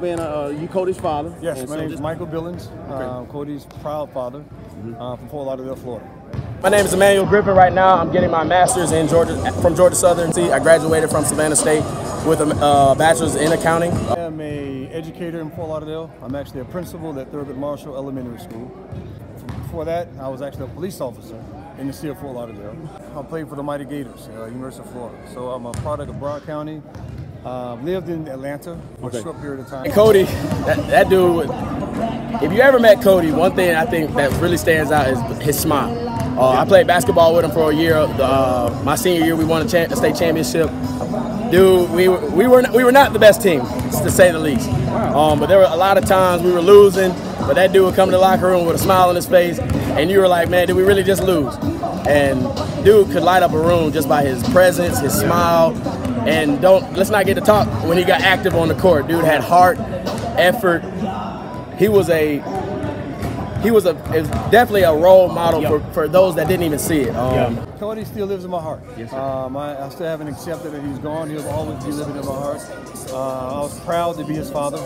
Being you Cody's father. Yes, my name is Michael Billings, Cody's proud father from Fort Lauderdale, Florida. My name is Emmanuel Griffin. Right now, I'm getting my master's in from Georgia Southern. I graduated from Savannah State with a bachelor's in accounting. I am an educator in Fort Lauderdale. I'm actually a principal at Thurgood Marshall Elementary School. Before that, I was actually a police officer in the city of Fort Lauderdale. I played for the Mighty Gators, University of Florida. So I'm a product of Broward County. Lived in Atlanta for a short period of time. And Cody, that dude, if you ever met Cody, one thing I think that really stands out is his smile. I played basketball with him for a year. My senior year, we won a state championship. Dude, we were not the best team, to say the least. But there were a lot of times we were losing, but that dude would come to the locker room with a smile on his face, and you were like, man, did we really just lose? And dude could light up a room just by his presence, his smile. And let's not get to talk when he got active on the court. Dude had heart, effort. He was definitely a role model for those that didn't even see it. Cody still lives in my heart. Yes, sir. I still haven't accepted that he's gone. He'll always be living in my heart. I was proud to be his father.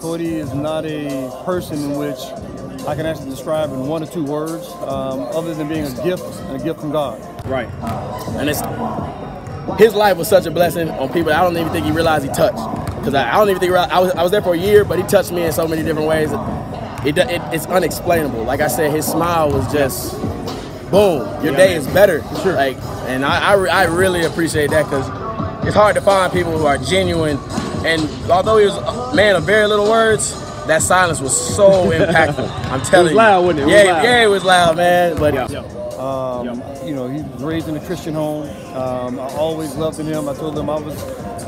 Cody is not a person in which I can actually describe in one or two words, other than being a gift and a gift from God. Right. And his life was such a blessing on people I don't even think he realized he touched. Because I don't even think I was there for a year, but he touched me in so many different ways. It's unexplainable. Like I said, his smile was just boom. Your day is better. Sure. And I really appreciate that, because it's hard to find people who are genuine. And although he was a man of very little words, that silence was so impactful. I'm telling you. It was loud, wasn't it? Yeah, it was loud, man. But you know, he was raised in a Christian home. I always loved him. I told him I was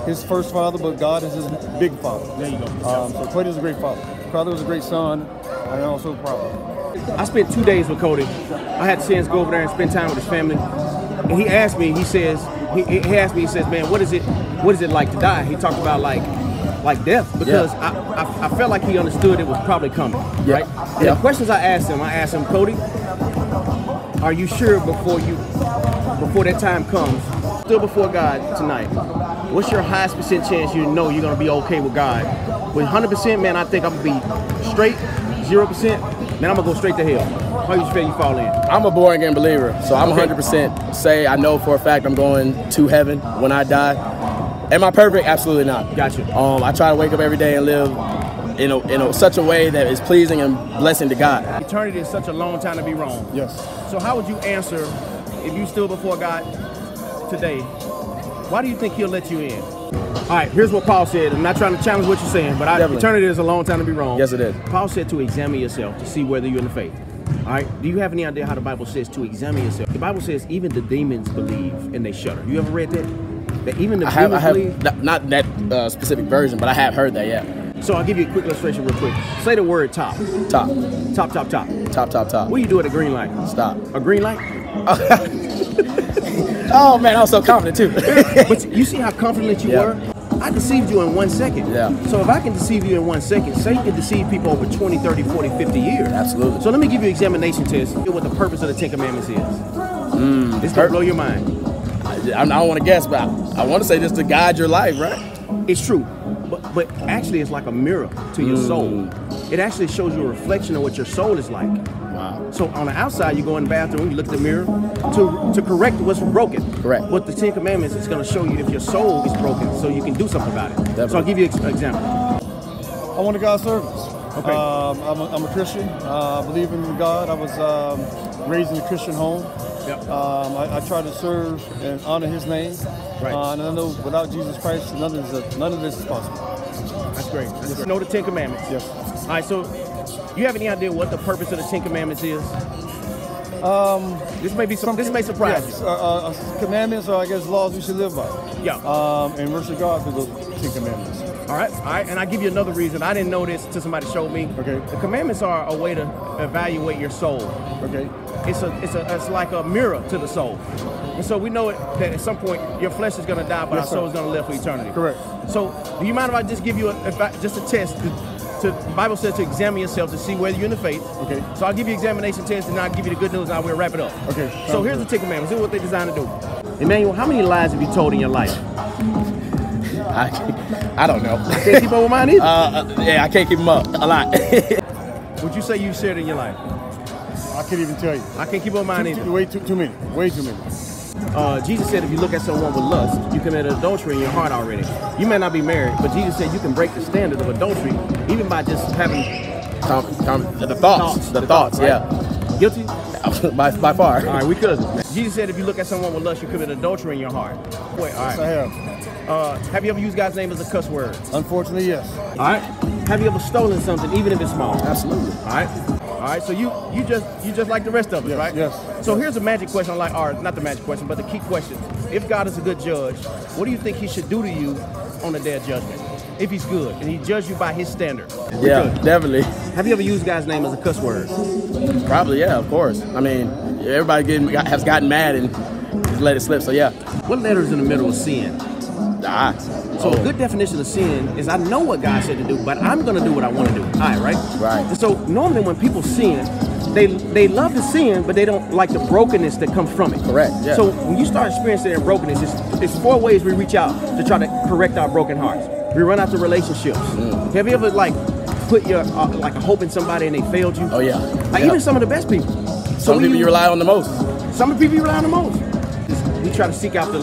his first father, but God is his big father. There you go. So Cody was a great father. Cody was a great son, and I'm also proud. I spent 2 days with Cody. I had the chance to go over there and spend time with his family. And he asked me, he says, man, what is it like to die? He talked about like death, because I felt like he understood it was probably coming, right? And the questions I asked him, Cody, are you sure before that time comes, still before God tonight, what's your highest percent chance you know you're gonna be okay with God? With 100%, man, I think I'm gonna be straight. 0%, man, I'm gonna go straight to hell. How you feel you fall in? I'm a born again believer, so I'm 100% say I know for a fact I'm going to heaven when I die. Am I perfect? Absolutely not. Gotcha. I try to wake up every day and live in such a way that is pleasing and blessing to God. Eternity is such a long time to be wrong. Yes. So how would you answer if you stood before God today? Why do you think he'll let you in? All right, here's what Paul said. I'm not trying to challenge what you're saying, but eternity is a long time to be wrong. Yes, it is. Paul said to examine yourself to see whether you're in the faith. All right, do you have any idea how the Bible says to examine yourself? The Bible says even the demons believe and they shudder. You ever read that? That even the demons believe? Not that specific version, but I have heard that, yeah. So I'll give you a quick illustration real quick. Say the word top. Top. Top, top, top. Top, top, top. What do you do at a green light? Stop. A green light? Oh, man, I was so confident, too. But you see how confident you were? I deceived you in 1 second. Yeah. So if I can deceive you in 1 second, Satan can deceive people over 20, 30, 40, 50 years. Absolutely. So let me give you an examination test what the purpose of the 10 Commandments is. This will blow your mind. I don't want to guess, but I want to say just to guide your life, right? It's true. But actually it's like a mirror to your soul. It actually shows you a reflection of what your soul is like. Wow. So on the outside, you go in the bathroom, you look at the mirror to correct what's broken. Correct. But the 10 Commandments is going to show you if your soul is broken, so you can do something about it. Definitely. So I'll give you an example. I want to God's service. Okay. I'm a Christian. I believe in God. I was raised in a Christian home. Yep. I try to serve and honor His name. Right. And I know without Jesus Christ, none of this is possible. That's great. You know the 10 Commandments. Yes. All right. So, you have any idea what the purpose of the 10 Commandments is? This may surprise you. Commandments are, I guess, laws we should live by. Yeah. And worship God through those 10 Commandments. All right. And I'll give you another reason. I didn't know this until somebody showed me. Okay. The commandments are a way to evaluate your soul. Okay. It's like a mirror to the soul. And so we know that at some point your flesh is going to die, but our soul is going to live for eternity. Correct. So do you mind if I just give you just a test? The Bible says to examine yourself to see whether you're in the faith. Okay. So I'll give you examination test, and I'll give you the good news, and I will wrap it up. Okay. So here's the 10 Commandments. This is what they're designed to do. Emmanuel, how many lies have you told in your life? I don't know. I can't keep up with mine either. Yeah, I can't keep them up a lot. Would you say you shared in your life? I can't even tell you. I can't keep up with mine either. Way too many. Way too many. Jesus said if you look at someone with lust, you commit adultery in your heart already. You may not be married, but Jesus said you can break the standard of adultery even by just having the thoughts, right? yeah. Guilty? by far. All right, we cousins, man. Jesus said if you look at someone with lust, you commit adultery in your heart. Wait, all right. Yes, I have. Have you ever used God's name as a cuss word? Unfortunately, yes. All right. Have you ever stolen something, even if it's small? Absolutely. All right. All right. So you just like the rest of us, Yes, right? yes. So here's a magic question, or not the magic question, but the key question. If God is a good judge, what do you think He should do to you on the day of judgment? If He's good and He judges you by His standard. Yeah, definitely. Have you ever used God's name as a cuss word? Probably, yeah, of course. I mean, everybody has gotten mad and just let it slip. So yeah. What letter is in the middle of sin? So a good definition of sin is I know what God said to do, but I'm going to do what I want to do. All right, right? Right. And so normally when people sin, they love to sin, but they don't like the brokenness that comes from it. Correct. Yeah. So when you start experiencing that brokenness, it's 4 ways we reach out to try to correct our broken hearts. We run out to relationships. Have you ever put your like a hope in somebody and they failed you? Oh yeah. Even some of the best people. Some people you rely on the most. Some of the people you rely on the most. We try to seek after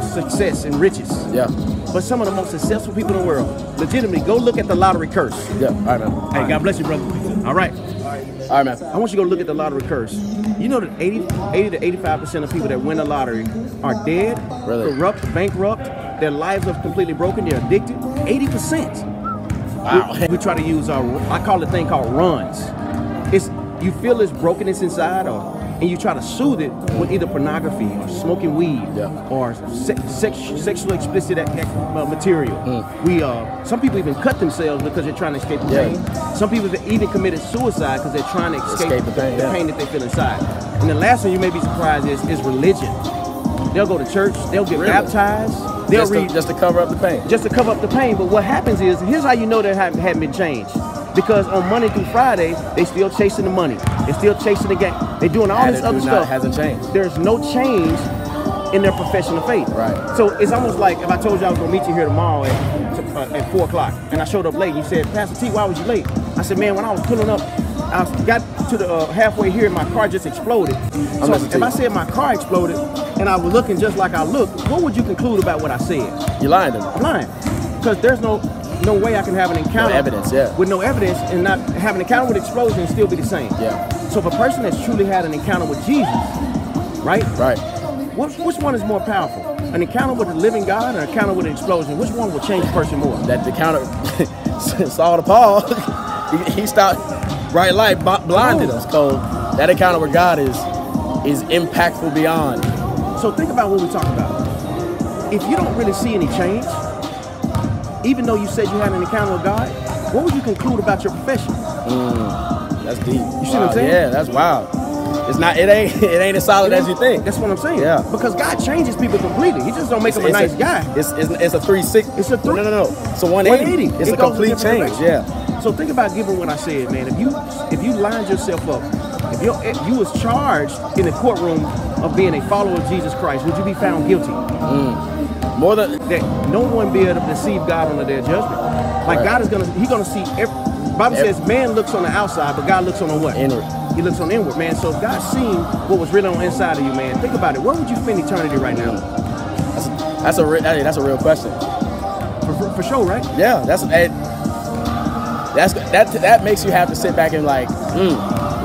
success and riches. Yeah. But some of the most successful people in the world, legitimately, go look at the lottery curse. Yeah. All right, man. Hey, God bless you, brother. All right. All right, man. I want you to go look at the lottery curse. You know that 80 to 85% of people that win the lottery are dead, Really? corrupt, bankrupt. Their lives are completely broken. They're addicted. 80%. Wow. We try to use I call it a thing called runs. You feel this brokenness inside, and you try to soothe it with either pornography or smoking weed or sexually explicit material. Some people even cut themselves because they're trying to escape the pain. Some people have even committed suicide because they're trying to escape the pain that they feel inside. And the last one you may be surprised is religion. They'll go to church, they'll get baptized, they'll read just to cover up the pain. Just to cover up the pain. But what happens is, here's how you know they haven't been changed. Because on Monday through Friday, they still chasing the money. They're still chasing the game. They're doing all this other stuff. Hasn't changed. There's no change in their profession of faith. Right. So it's almost like if I told you I was going to meet you here tomorrow at 4 o'clock, and I showed up late. You said, Pastor T, why was you late? I said, man, when I was pulling up, I got to the halfway here, and my car just exploded. So if I said my car exploded, and I was looking just like I looked, what would you conclude about what I said? You're lying to me. I'm lying. Because there's no way I can have an encounter with no evidence and not have an encounter with explosion and still be the same. Yeah. So if a person has truly had an encounter with Jesus, right? Right. Which one is more powerful? An encounter with the living God or an encounter with an explosion? Which one will change a person more? That encounter, Saul to Paul, he stopped bright light, blinded us. So that encounter with God is impactful beyond. So think about what we talk about. If you don't really see any change, even though you said you had an encounter with God, what would you conclude about your profession? That's deep. You see what I'm saying? Yeah, that's wild. It ain't as solid as you think. That's what I'm saying. Yeah. Because God changes people completely. He just don't make them a nice guy. It's a 360. It's a No. It's a 180. It's a complete change. Yeah. So think about giving what I said, man. If you lined yourself up, if you was charged in the courtroom of being a follower of Jesus Christ, would you be found guilty? More than that, no one be able to deceive God on the day of judgment. Like God is gonna see. Bible says man looks on the outside, but God looks on the what? Inward. He looks on inward, man. So if God's seen what was really on the inside of you, man, think about it. Where would you spend eternity right now? That's a real question. For sure, right? Yeah, that makes you have to sit back and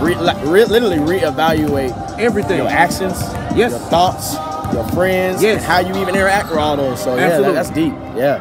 literally reevaluate everything, your actions, your thoughts, your friends, and how you even interact with all those. So yeah, that's deep. Yeah.